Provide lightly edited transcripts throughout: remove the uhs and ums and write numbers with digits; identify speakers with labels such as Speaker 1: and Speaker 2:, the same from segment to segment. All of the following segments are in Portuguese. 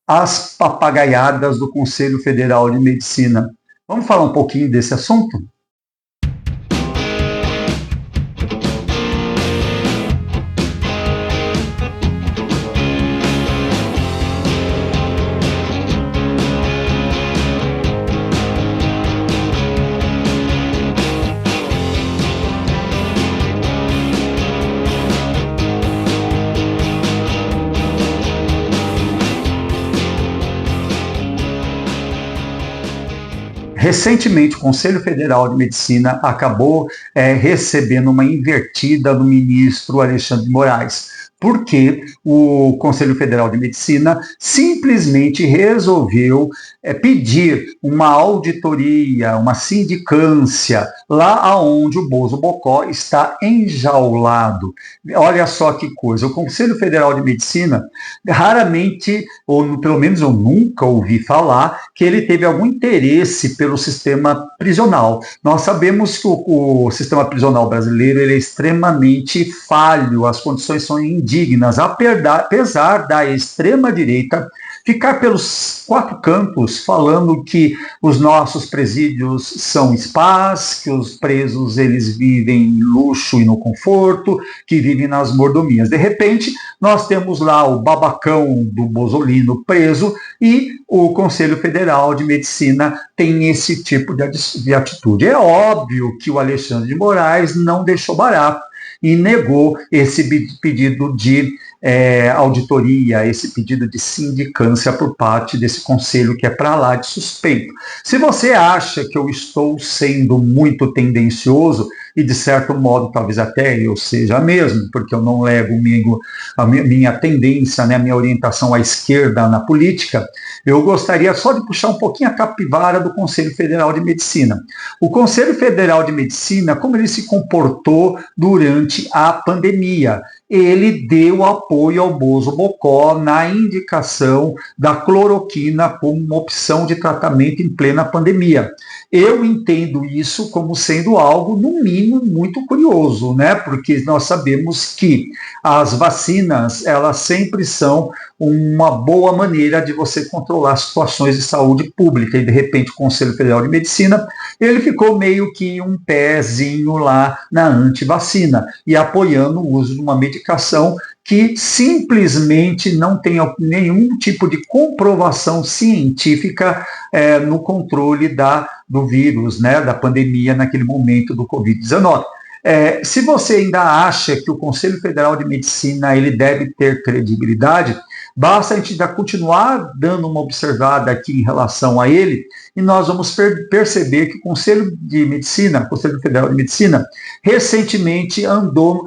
Speaker 1: as papagaiadas do Conselho Federal de Medicina. Vamos falar um pouquinho desse assunto? Recentemente, o Conselho Federal de Medicina acabou recebendo uma invertida do ministro Alexandre de Moraes, porque o Conselho Federal de Medicina simplesmente resolveu pedir uma auditoria, uma sindicância, lá onde o Bozo Bocó está enjaulado. Olha só que coisa, o Conselho Federal de Medicina raramente, ou pelo menos eu nunca ouvi falar, que ele teve algum interesse pelo sistema prisional. Nós sabemos que o sistema prisional brasileiro ele é extremamente falho, as condições são indignas, apesar da extrema-direita ficar pelos quatro cantos falando que os nossos presídios são spas, que os presos eles vivem em luxo e no conforto, que vivem nas mordomias. De repente, nós temos lá o babacão do Bozolino preso e o Conselho Federal de Medicina tem esse tipo de atitude. É óbvio que o Alexandre de Moraes não deixou barato e negou esse pedido de auditoria, esse pedido de sindicância por parte desse conselho que é para lá de suspeito. Se você acha que eu estou sendo muito tendencioso, e de certo modo talvez até eu seja mesmo, porque eu não levo a minha tendência, né, a minha orientação à esquerda na política, eu gostaria só de puxar um pouquinho a capivara do Conselho Federal de Medicina. O Conselho Federal de Medicina, como ele se comportou durante a pandemia? Ele deu apoio ao Bozo Bocó na indicação da cloroquina como uma opção de tratamento em plena pandemia. Eu entendo isso como sendo algo, no mínimo, muito curioso, né? Porque nós sabemos que as vacinas, elas sempre são uma boa maneira de você controlar situações de saúde pública. E, de repente, o Conselho Federal de Medicina, ele ficou meio que um pezinho lá na antivacina e apoiando o uso de uma medicação que simplesmente não tem nenhum tipo de comprovação científica no controle do vírus, né, da pandemia naquele momento do Covid-19. Se você ainda acha que o Conselho Federal de Medicina ele deve ter credibilidade, basta a gente ainda continuar dando uma observada aqui em relação a ele, e nós vamos perceber que o Conselho Federal de Medicina, recentemente andou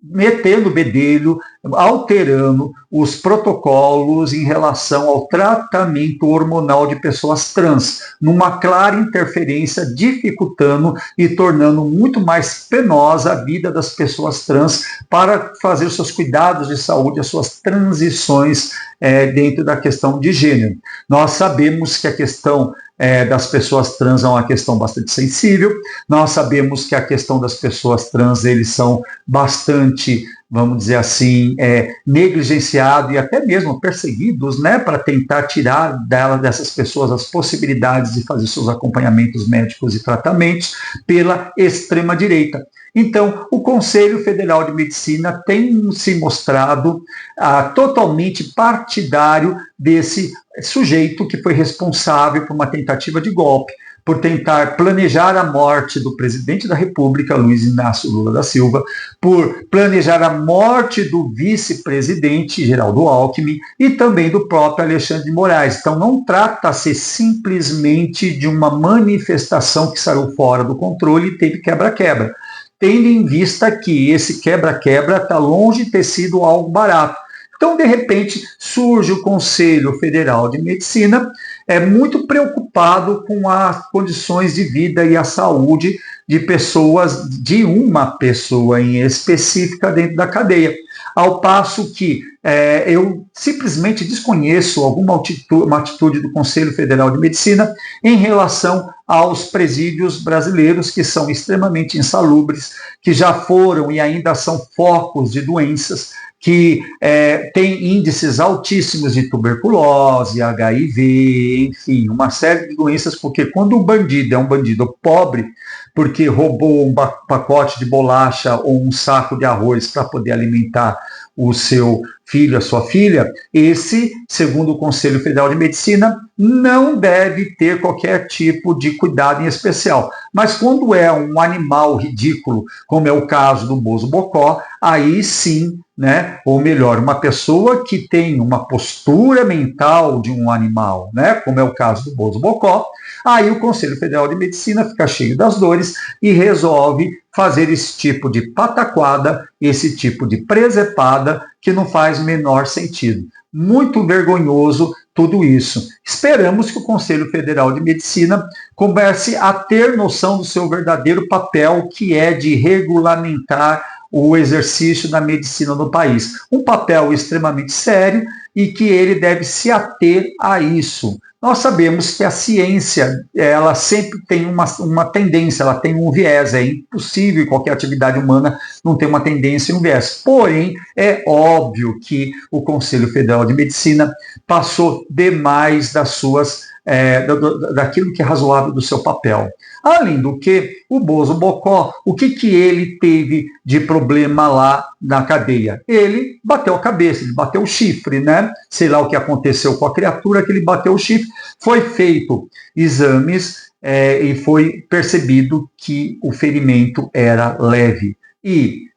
Speaker 1: metendo o bedelho, alterando os protocolos em relação ao tratamento hormonal de pessoas trans, numa clara interferência, dificultando e tornando muito mais penosa a vida das pessoas trans para fazer os seus cuidados de saúde, as suas transições dentro da questão de gênero. Nós sabemos que a questão das pessoas trans é uma questão bastante sensível, nós sabemos que a questão das pessoas trans, eles são bastante, vamos dizer assim, negligenciados e até mesmo perseguidos, né, para tentar tirar dessas pessoas as possibilidades de fazer seus acompanhamentos médicos e tratamentos pela extrema-direita. Então, o Conselho Federal de Medicina tem se mostrado totalmente partidário desse sujeito que foi responsável por uma tentativa de golpe, por tentar planejar a morte do presidente da República, Luiz Inácio Lula da Silva, por planejar a morte do vice-presidente Geraldo Alckmin e também do próprio Alexandre de Moraes. Então, não trata-se simplesmente de uma manifestação que saiu fora do controle e teve quebra-quebra, tendo em vista que esse quebra-quebra está longe de ter sido algo barato. Então, de repente, surge o Conselho Federal de Medicina muito preocupado com as condições de vida e a saúde de pessoas, de uma pessoa em específica dentro da cadeia. Ao passo que eu simplesmente desconheço alguma atitude do Conselho Federal de Medicina em relação aos presídios brasileiros, que são extremamente insalubres, que já foram e ainda são focos de doenças, que tem índices altíssimos de tuberculose, HIV, enfim, uma série de doenças, porque quando o bandido é um bandido pobre, porque roubou um pacote de bolacha ou um saco de arroz para poder alimentar o seu filho, a sua filha, esse, segundo o Conselho Federal de Medicina, não deve ter qualquer tipo de cuidado em especial. Mas quando é um animal ridículo, como é o caso do Bozo Bocó, aí sim, né? Ou melhor, uma pessoa que tem uma postura mental de um animal, né? Como é o caso do Bozo Bocó, aí o Conselho Federal de Medicina fica cheio das dores e resolve fazer esse tipo de pataquada, esse tipo de presepada, que não faz o menor sentido. Muito vergonhoso tudo isso. Esperamos que o Conselho Federal de Medicina comece a ter noção do seu verdadeiro papel, que é de regulamentar o exercício da medicina no país. Um papel extremamente sério e que ele deve se ater a isso. Nós sabemos que a ciência, ela sempre tem uma tendência, ela tem um viés, é impossível qualquer atividade humana não ter uma tendência e um viés. Porém, é óbvio que o Conselho Federal de Medicina passou demais das suas, daquilo que é razoável do seu papel. Além do que, o Bozo Bocó, o que ele teve de problema lá na cadeia? Ele bateu a cabeça, ele bateu o chifre, né? Sei lá o que aconteceu com a criatura, que ele bateu o chifre. Foi feito exames e foi percebido que o ferimento era leve. E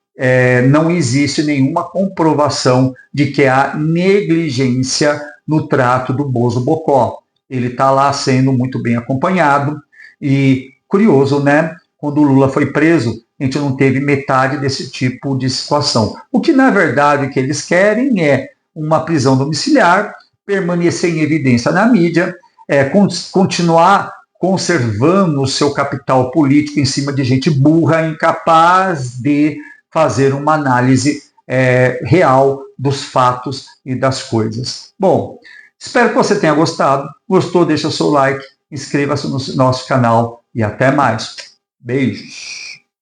Speaker 1: não existe nenhuma comprovação de que há negligência no trato do Bozo Bocó. Ele está lá sendo muito bem acompanhado e curioso, né? Quando o Lula foi preso, a gente não teve metade desse tipo de situação. O que, na verdade, o que eles querem é uma prisão domiciliar, permanecer em evidência na mídia, continuar conservando o seu capital político em cima de gente burra, incapaz de fazer uma análise real dos fatos e das coisas. Bom, espero que você tenha gostado. Gostou? Deixa o seu like, inscreva-se no nosso canal e até mais. Beijos!